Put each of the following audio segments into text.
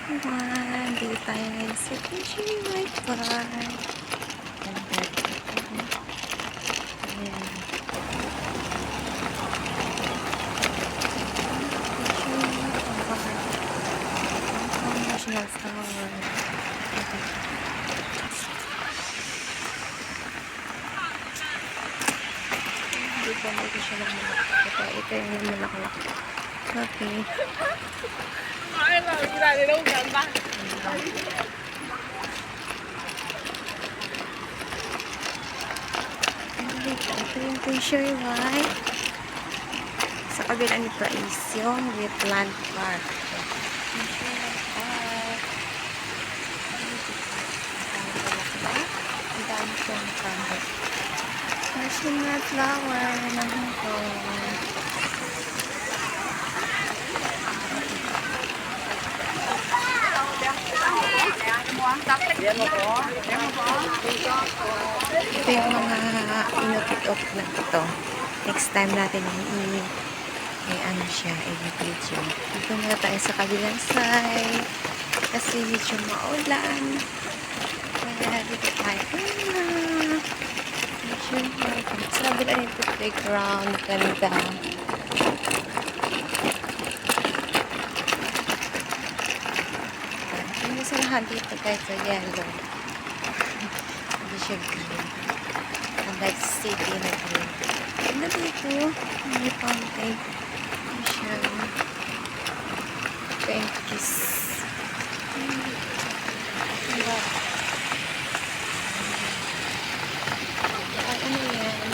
Ayan, dito tayo ngayon sa Fishing White Bar. Ayan. National Flower. Dito siya lang malaki. Ito yung malaki. Okay. Ito yung Fisher White. Sa kabila nito is yung Wetland Park. Ang dami kong kahit. National flower na ito. Ito yung mga inutit-op na ito. Next time natin ano siya, i-video. Dito muna tayo sa kabilang side. Kasi medyo maulan. Kaya dito tayo. Sa kabila nito playground. Ganda. Yung masalahan dito guys sa yellow. Hindi siya green. Like city na green. Ganda dito. May fountain. Hindi siya penkies. Diba? Ano yan?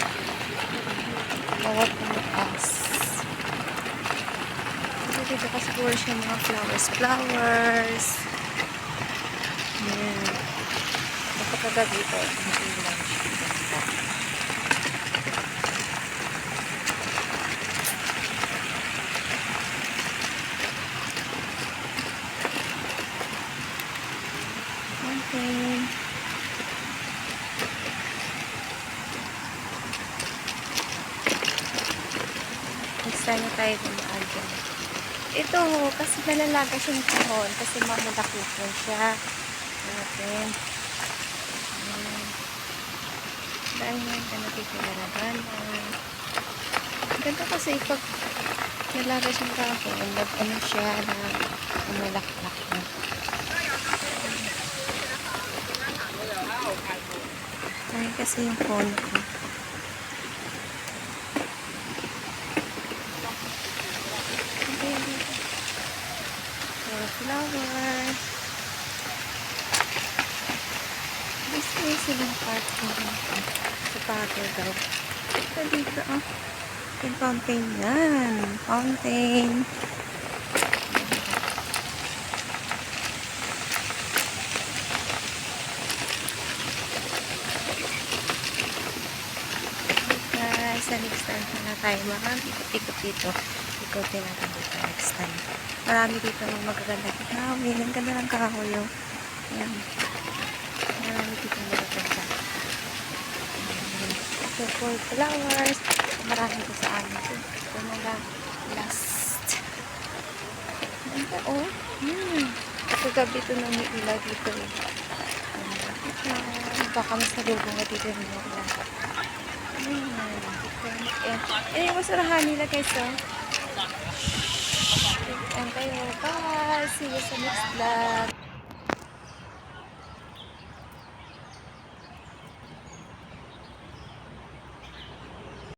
Bawat bukas. Dito kasi siguro siya mga flowers. Yan. Napakaga dito. Hindi lang siya. Okay. Next time na tayo dumaan dyan. Ito, kasi malalaga siyang kahon. Kasi mamalaki po siya. Natin. Dahil ngayon ka natitularagan. Ganda kasi pag nalaga siyang kahon, ano siya na umalaklak na. Dahil kasi yung phone ko. Flowers. Gusto ko silang park sa pato daw. Ito dito, oh. Yung fountain yan. Fountain. Guys, sa next time na tayo ikot dito. Ikotin natin dito next time. Marami dito ng magaganda kahoy. Ang ganda ng kahoy yung yan. Marami dito ng magaganda. Ito for flowers. Marami ito sa amin. Ito mga last. Ganda oh. Kagabi ito nang ilaw dito eh. Baka masalubong na dito yung mga. Yung masarahan nila guys oh. And kayo, bye! See you sa next vlog.